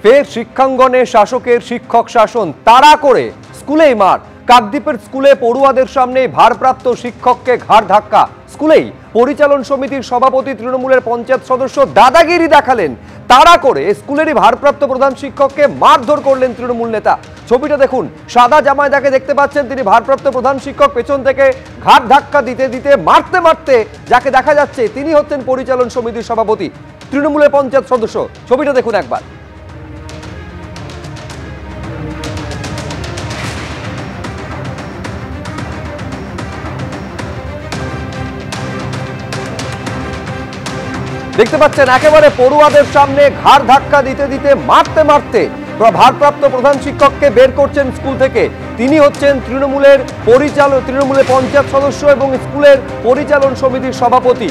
ফের শিক্ষাঙ্গনে শাসকের শিক্ষক শাসন তাড়া করে স্কুলেই মার। কাকদ্বীপের স্কুলে পড়ুয়াদের সামনে ভারপ্রাপ্ত শিক্ষককে ঘাড় ধাক্কা। স্কুলেই পরিচালন সমিতির সভাপতি তৃণমূলের পঞ্চায়েত সদস্য দাদাগিরি দেখালেন। তাড়া করে স্কুলেরই ভারপ্রাপ্ত প্রধান শিক্ষককে মারধর করলেন তৃণমূল নেতা। ছবিটা দেখুন, সাদা জামায় যাকে দেখতে পাচ্ছেন তিনি ভারপ্রাপ্ত প্রধান শিক্ষক, পেছন থেকে ঘাড় ধাক্কা দিতে দিতে মারতে মারতে যাকে দেখা যাচ্ছে তিনি হচ্ছেন পরিচালন সমিতির সভাপতি তৃণমূলের পঞ্চায়েত সদস্য। ছবিটা দেখুন একবার। দেখতে পাচ্ছেন একেবারে পড়ুয়াদের সামনে ঘাড় ধাক্কা দিতে দিতে মারতে মারতে ভারপ্রাপ্ত প্রধান শিক্ষককে বের করছেন স্কুল থেকে। তিনি হচ্ছেন তৃণমূলের পঞ্চায়েত সদস্য এবং স্কুলের পরিচালন সমিতির সভাপতি।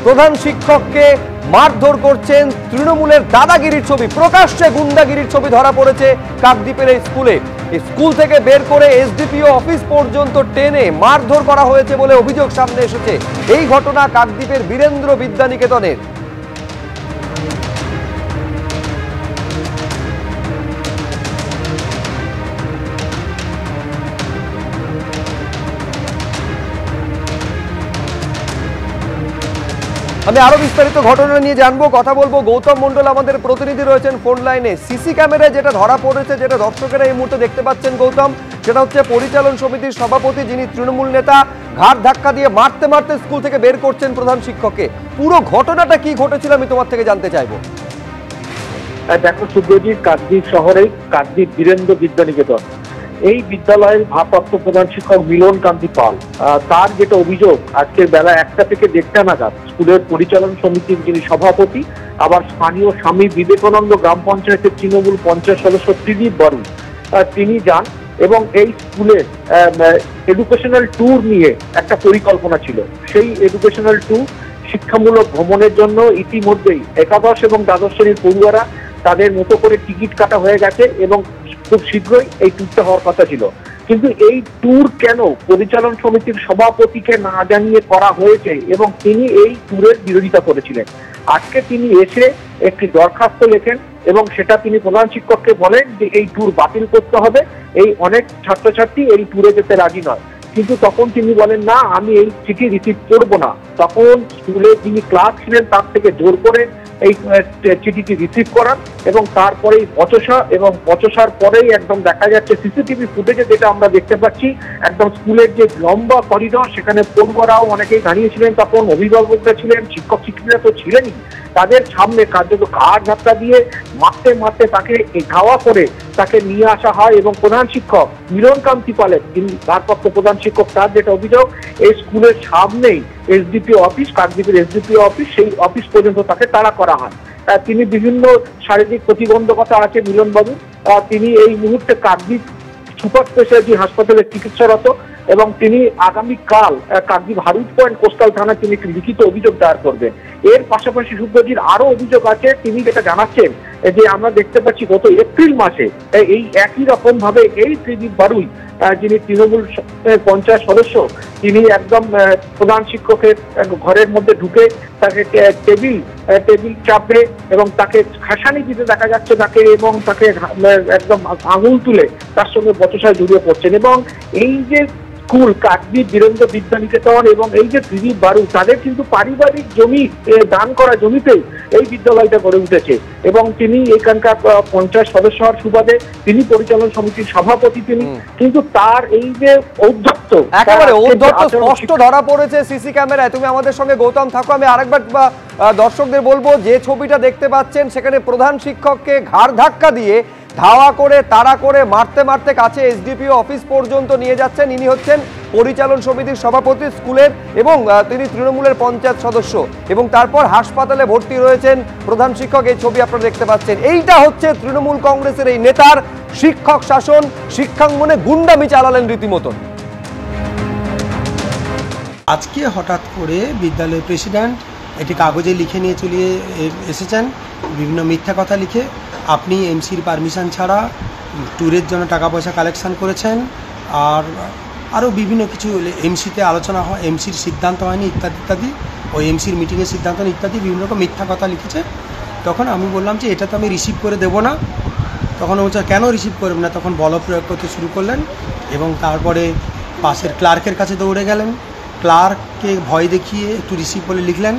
প্রধান শিক্ষককে মারধর করছেন, তৃণমূলের দাদাগিরির ছবি, প্রকাশ্যে গুন্ডাগিরির ছবি ধরা পড়েছে কাকদ্বীপের এই স্কুলে। স্কুল থেকে বের করে এসডিপিও অফিস পর্যন্ত টেনে মারধর করা হয়েছে বলে অভিযোগ সামনে এসেছে। এই ঘটনা কাকদ্বীপের বীরেন্দ্র বিদ্যানিকেতনের। আমি আরো বিস্তারিত ঘটনা নিয়ে জানবো, কথা বলবো। গৌতম মন্ডল আমাদের প্রতিনিধি রয়েছেন ফোন লাইনে। সিসি ক্যামেরায় যেটা ধরা পড়েছে, যেটা দর্শকেরা এই মুহূর্তে দেখতে পাচ্ছেন গৌতম, সেটা হচ্ছে পরিচালন সমিতির সভাপতি যিনি তৃণমূল নেতা ঘাড় ধাক্কা দিয়ে মারতে মারতে স্কুল থেকে বের করছেন প্রধান শিক্ষককে। পুরো ঘটনাটা কি ঘটেছিল আমি তোমার থেকে জানতে চাইবো। দেখো শুভ্রজিৎ, কাকদ্বীপ শহরে কাকদ্বীপ বীরেন্দ্র বিদ্যানিকেতন, এই বিদ্যালয়ের ভারপ্রাপ্ত প্রধান শিক্ষক মিলন কান্তি পাল, তার যেটা অভিযোগ, আজকের বেলা 1টা থেকে 1:30 নাগাদ স্কুলের পরিচালন সমিতির যিনি সভাপতি, আবার স্থানীয় স্বামী বিবেকানন্দ গ্রাম পঞ্চায়েতের তৃণমূল পঞ্চায়েত সদস্য ত্রিদীপ বারু, তিনি যান এবং এই স্কুলের এডুকেশনাল ট্যুর নিয়ে একটা পরিকল্পনা ছিল। সেই এডুকেশনাল ট্যুর শিক্ষামূলক ভ্রমণের জন্য ইতিমধ্যেই একাদশ এবং দ্বাদশ শ্রেণীর পড়ুয়ারা তাদের মতো করে টিকিট কাটা হয়ে গেছে এবং খুব শীঘ্রই এই ট্যুরটা হওয়ার কথা ছিল। কিন্তু এই ট্যুর কেন পরিচালন সমিতির সভাপতিকে না জানিয়ে করা হয়েছে এবং তিনি এই ট্যুরের বিরোধিতা করেছিলেন। আজকে তিনি এসে একটি দরখাস্ত লেখেন এবং সেটা তিনি প্রধান শিক্ষককে বলেন যে এই ট্যুর বাতিল করতে হবে। এই অনেক ছাত্রছাত্রী এই ট্যুরে যেতে রাজি নয়, কিন্তু তখন তিনি বলেন না, আমি এই চিঠি রিসিভ করবো না। তখন স্কুলে যিনি ক্লাস ছিলেন তার থেকে জোর করে এই চিঠিটি রিসিভ করান এবং তারপরেই বচসার পরেই একদম দেখা যাচ্ছে সিসিটিভি ফুটেজে যেটা আমরা দেখতে পাচ্ছি, একদম স্কুলের যে লম্বা করিডর, সেখানে পড়ুয়ারাও অনেকেই দাঁড়িয়েছিলেন, তখন অভিভাবকরা ছিলেন, শিক্ষক শিক্ষিকা তো ছিলেনই, তাদের সামনে কার্যত ঘাড় ধাক্কা দিয়ে মারতে মারতে তাকে ধাওয়া করে তাকে নিয়ে আসা হয় এবং প্রধান শিক্ষক মিলন কান্তি পালের, যিনি ভারপ্রাপ্ত প্রধান শিক্ষক, তার যেটা অভিযোগ, এই স্কুলের সামনেই এসডিপিও অফিস, কাকদ্বীপের এসডিপিও অফিস, সেই অফিস পর্যন্ত তাকে তাড়া করা হয়। তিনি বিভিন্ন শারীরিক প্রতিবন্ধকতা আছে মিলন বাবু, তিনি এই মুহূর্তে কাকদ্বীপ সুপার স্পেশালিটি হাসপাতালে চিকিৎসারত এবং তিনি আগামীকাল কাকদ্বীপ হারুজ পয়েন্ট কোস্টাল থানায় তিনি একটি লিখিত অভিযোগ দায়ের করবেন। এর পাশাপাশি শুভ্রজির আরো অভিযোগ আছে। তিনি যেটা জানাচ্ছেন যে আমরা দেখতে পাচ্ছি গত এপ্রিল মাসে এই একই রকম ভাবে এই ত্রিদীপ বারুই, যিনি তৃণমূল পঞ্চায়েত সদস্য, তিনি একদম প্রধান শিক্ষকের ঘরের মধ্যে ঢুকে তাকে টেবিল চাপে এবং তাকে খাসানি দিতে দেখা যাচ্ছে তাকে, এবং তাকে একদম আঙুল তুলে তার সঙ্গে বচসায় জড়িয়ে পড়ছেন। এবং এই যে স্কুল কাকদ্বীপ বীরেন্দ্র বিদ্যানিকেতন এবং এই যে ত্রিদীপ বারু, তাদের কিন্তু পারিবারিক জমি, দান করা জমিতেই এই বিদ্যালয়টা গড়ে উঠেছে এবং তিনি এখানকার পঞ্চায়েত সদস্য হওয়ার সুবাদে তিনি পরিচালন সমিতির সভাপতি তিনি, কিন্তু তার এই যে ঔদ্ধত্য, একেবারে ঔদ্ধত্য স্পষ্ট ধরা পড়েছে সিসি ক্যামেরায়। তুমি আমাদের সঙ্গে গৌতম থাকো, আমি আরেকবার দর্শকদের বলবো যে ছবিটা দেখতে পাচ্ছেন সেখানে প্রধান শিক্ষককে ঘাড় ধাক্কা দিয়ে ধাওয়া করে তাড়া করে মারতে মারতে কাছে এসডিপিও অফিস পর্যন্ত নিয়ে যাচ্ছেন। ইনি হচ্ছেন পরিচালন সমিতির সভাপতি স্কুলের এবং তিনি তৃণমূলের পঞ্চায়েত সদস্য এবং তারপর হাসপাতালে ভর্তি রয়েছেন প্রধান শিক্ষক। এই ছবি আপনারা দেখতে পাচ্ছেন। এইটা হচ্ছে তৃণমূল কংগ্রেসের এই নেতার শিক্ষক শাসন। শিক্ষাঙ্গনে গুন্ডামি চালালেন রীতিমতন। আজকে হঠাৎ করে বিদ্যালয়ের প্রেসিডেন্ট একটি কাগজে লিখে নিয়ে চলে এসেছেন, বিভিন্ন মিথ্যা কথা লিখে আপনি এমসির পারমিশন ছাড়া ট্যুরের জন্য টাকা পয়সা কালেকশন করেছেন, আর আরও বিভিন্ন কিছু এমসিতে আলোচনা হয়, এমসির সিদ্ধান্ত হয়নি ইত্যাদি ইত্যাদি, ওই এমসির মিটিংয়ের সিদ্ধান্ত ইত্যাদি বিভিন্ন রকম মিথ্যা কথা লিখেছে। তখন আমি বললাম যে এটা তো আমি রিসিভ করে দেবো না, তখন বলছে কেন রিসিভ করবেন না, তখন বল প্রয়োগ করতে শুরু করলেন এবং তারপরে পাশের ক্লার্কের কাছে দৌড়ে গেলেন। ক্লার্ককে ভয় দেখিয়ে একটু রিসিভ করে লিখলেন।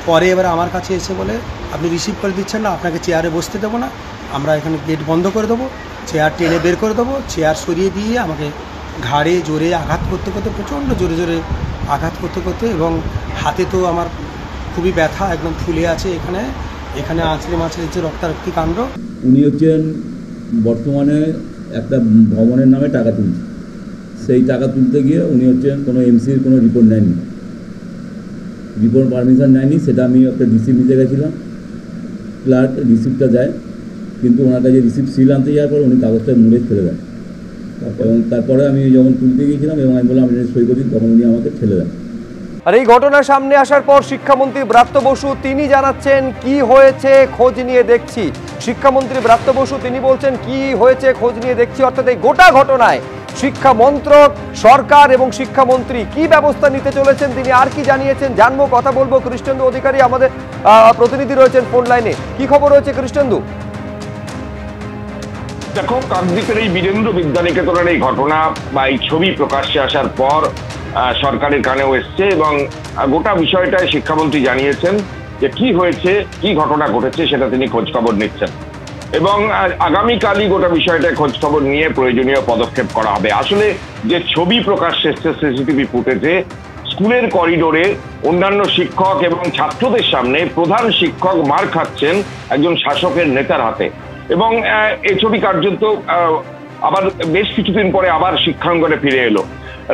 পরে এবার আমার কাছে এসে বলে আপনি রিসিভ করে দিচ্ছেন না, আপনাকে চেয়ারে বসতে দেবো না, আমরা এখানে গেট বন্ধ করে দেবো, চেয়ার টেনে বের করে দেবো। চেয়ার সরিয়ে দিয়ে আমাকে ঘাড়ে জোরে আঘাত করতে করতে, প্রচণ্ড জোরে জোরে আঘাত করতে করতে, এবং হাতে তো আমার খুবই ব্যথা, একদম ফুলে আছে এখানে এখানে আঁচড়ে মাছড়ে হচ্ছে রক্তারক্তি কাণ্ড। উনি হচ্ছেন বর্তমানে একটা ভবনের নামে টাকা তুলছে। সেই টাকা তুলতে গিয়ে উনি হচ্ছেন কোনো এমসির কোনো রিপোর্ট নেননি, রিপোর্ট পারমিশন নেয়নি। সেটা আমি একটা রিসিপ্ট নিতে গেছিলাম, ক্লার্ক রিসিপ্টটা দেয়, কিন্তু ওনার কাছে রিসিপ্ট সিল আনতে যাওয়ার পর উনি কাগজটা মুড়ে ফেলে দেন। এবং তারপরে আমি যখন তুলতে গিয়েছিলাম এবং আমি বললাম আপনি সই করুন, তখন উনি আমাকে ঠেলে দেন। আর এই ঘটনা সামনে আসার পর শিক্ষামন্ত্রী ব্রাত্য বসু তিনি জানাচ্ছেন কি হয়েছে খোঁজ নিয়ে দেখছি। শিক্ষামন্ত্রী ব্রাত্য বসু তিনি বলছেন কি হয়েছে খোঁজ নিয়ে দেখছি, অর্থাৎ এই গোটা ঘটনায় শিক্ষা মন্ত্রক, সরকার এবং শিক্ষামন্ত্রী কি ব্যবস্থা নিতে চলেছেন তিনি আর কি জানিয়েছেন জানবো, কথা বলবো। কৃষ্ণেন্দু অধিকারী আমাদের প্রতিনিধি রয়েছেন ফোন লাইনে। কি খবর রয়েছে কৃষ্ণেন্দু? দেখো, কাকদ্বীপের এই বীরেন্দ্র বিদ্যানিকেতনের এই ঘটনা বা এই ছবি প্রকাশ্যে আসার পর সরকারের কানেও এসছে এবং গোটা বিষয়টায় শিক্ষামন্ত্রী জানিয়েছেন যে কি হয়েছে, কি ঘটনা ঘটেছে সেটা তিনি খোঁজ খবর নিচ্ছেন এবং আগামীকালই গোটা বিষয়টায় খোঁজ খবর নিয়ে প্রয়োজনীয় পদক্ষেপ করা হবে। আসলে যে ছবি প্রকাশ্যে এসছে সিসিটিভি ফুটেজে, স্কুলের করিডোরে অন্যান্য শিক্ষক এবং ছাত্রদের সামনে প্রধান শিক্ষক মার খাচ্ছেন একজন শাসকের নেতার হাতে এবং এই ছবি কার্যত আবার বেশ কিছুদিন পরে আবার শিক্ষাঙ্গনে ফিরে এলো।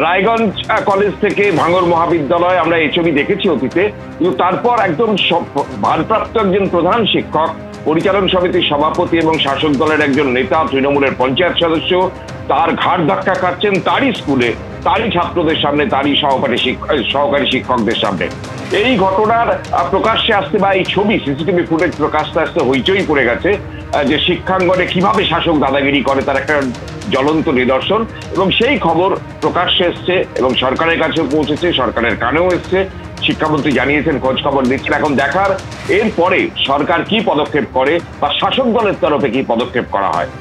রায়গঞ্জ কলেজ থেকে ভাঙড় মহাবিদ্যালয় আমরা এই ছবি দেখেছি অতীতে, কিন্তু তারপর একদম ভারপ্রাপ্ত একজন প্রধান শিক্ষক, পরিচালন সমিতির সভাপতি এবং শাসক দলের একজন নেতা, তৃণমূলের পঞ্চায়েত সদস্য, তার ঘাড় ধাক্কা খাচ্ছেন তারই স্কুলে, তারই ছাত্রদের সামনে, তারই সহকারী শিক্ষকদের সামনে। এই ঘটনার প্রকাশ্যে আসতে বা এই ছবি সিসিটিভি ফুটেজ প্রকাশ্যে আসতে হইচই পড়ে গেছে যে শিক্ষাঙ্গনে কিভাবে শাসক দাদাগিরি করে তার একটা জ্বলন্ত নিদর্শন এবং সেই খবর প্রকাশ্যে এসছে এবং সরকারের কাছেও পৌঁছেছে, সরকারের কানেও এসছে। শিক্ষামন্ত্রী জানিয়েছেন খোঁজ খবর দিচ্ছেন। এখন দেখার এরপরে সরকার কি পদক্ষেপ করে বা শাসক দলের তরফে কি পদক্ষেপ করা হয়।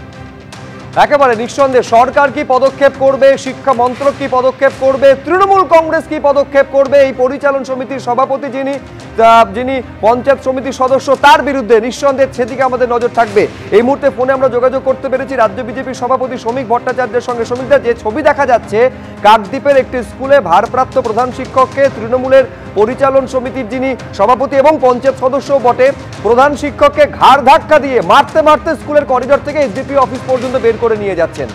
একেবারে নিঃসন্দেহে সরকার কি পদক্ষেপ করবে, শিক্ষা মন্ত্রক কি পদক্ষেপ করবে, তৃণমূল কংগ্রেস কি পদক্ষেপ করবে, এই পরিচালন সমিতির সভাপতি যিনি পঞ্চায়েত সমিতির সদস্য তার বিরুদ্ধে নিঃসন্দেহে সেদিকে আমাদের নজর থাকবে। এই মুহূর্তে ফোনে আমরা যোগাযোগ করতে পেরেছি রাজ্য বিজেপির সভাপতি শ্রমিক ভট্টাচার্যের সঙ্গে। শ্রমিকদা, যে ছবি দেখা যাচ্ছে কাকদ্বীপের একটি স্কুলে ভারপ্রাপ্ত প্রধান শিক্ষককে তৃণমূলের পরিচালন সমিতির যিনি সভাপতি এবং পঞ্চায়েত সদস্য বটে, প্রধান শিক্ষককে ঘাড় ধাক্কা দিয়ে মারতে মারতে স্কুলের করিডোর থেকে এসডিপি অফিস পর্যন্ত বের করে নিয়ে যাচ্ছেন।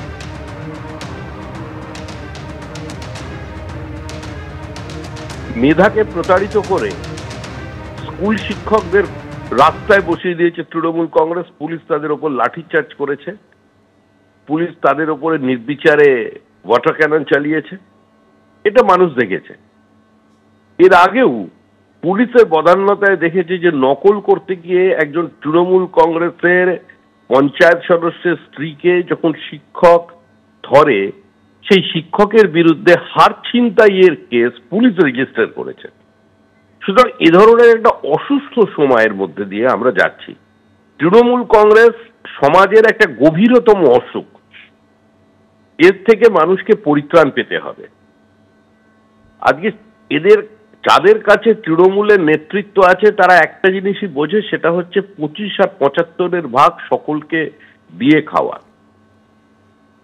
মেধাকে প্রতারিত করে স্কুল শিক্ষকদের রাস্তায় বসিয়ে দিয়েছে তৃণমূল কংগ্রেস। পুলিশ তাদের ওপর লাঠিচার্জ করেছে, পুলিশ তাদের ওপরে নির্বিচারে ওয়াটার ক্যানন চালিয়েছে, এটা মানুষ দেখেছে। এর আগেও পুলিশের বদান্যতায় দেখেছে যে নকল করতে গিয়ে একজন তৃণমূল কংগ্রেসের পঞ্চায়েত সদস্যের স্ত্রীকে যখন শিক্ষক ধরে, সেই শিক্ষকের বিরুদ্ধে হার ছিনতাইয়ের কেস পুলিশ রেজিস্টার করেছে। সুতরাং এ ধরনের একটা অসুস্থ সময়ের মধ্যে দিয়ে আমরা যাচ্ছি। তৃণমূল কংগ্রেস সমাজের একটা গভীরতম অসুখ, এর থেকে মানুষকে পরিত্রাণ পেতে হবে। আজকে যাদের কাছে তৃণমূলের নেতৃত্ব আছে তারা একটা জিনিসই বোঝে, সেটা হচ্ছে 25 আর 75-এর ভাগ সকলকে দিয়ে খাওয়া।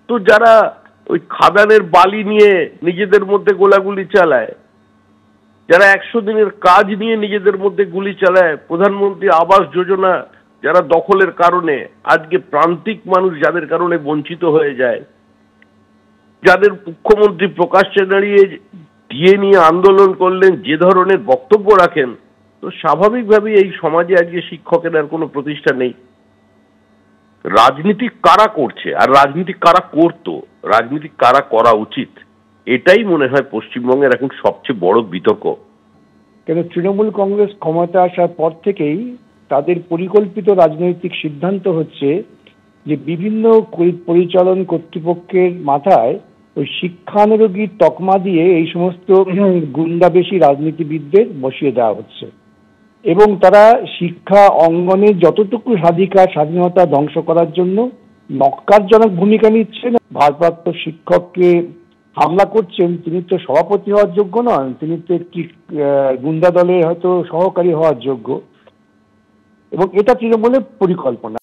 তো যারা ওই খাদানের বালি নিয়ে নিজেদের মধ্যে গোলাগুলি চালায়, যারা 100 দিনের কাজ নিয়ে নিজেদের মধ্যে গুলি চালায়, প্রধানমন্ত্রী আবাস যোজনা যারা দখলের কারণে আজকে প্রান্তিক মানুষ যাদের কারণে বঞ্চিত হয়ে যায়, যাদের মুখ্যমন্ত্রী প্রকাশ্যে দাঁড়িয়ে দিয়ে নিয়ে আন্দোলন করলেন, যে ধরনের বক্তব্য রাখেন, তো স্বাভাবিকভাবেই এই সমাজে আজকে শিক্ষকের আর কোনো প্রতিষ্ঠা নেই। রাজনীতি কারা করছে আর রাজনীতি কারা করতো, রাজনীতি কারা করা উচিত, এটাই মনে হয় পশ্চিমবঙ্গের এখন সবচেয়ে বড় বিতর্ক। কেন তৃণমূল কংগ্রেস ক্ষমতা আসার পর থেকেই তাদের পরিকল্পিত রাজনৈতিক সিদ্ধান্ত হচ্ছে যে বিভিন্ন পরিচালন কর্তৃপক্ষের মাথায় ওই শিক্ষানুরাগীর তকমা দিয়ে এই সমস্ত গুন্ডাবেশী রাজনীতিবিদদের বসিয়ে দেওয়া হচ্ছে এবং তারা শিক্ষা অঙ্গনে যতটুকু স্বাধীনতা ধ্বংস করার জন্য নক্কারজনক ভূমিকা নিচ্ছেন। ভারপ্রাপ্ত শিক্ষককে হামলা করছেন, তিনি তো সভাপতি হওয়ার যোগ্য নন, তিনি তো একটি গুন্ডা দলের হয়তো সহকারী হওয়ার যোগ্য, এবং এটা তৃণমূলের পরিকল্পনা।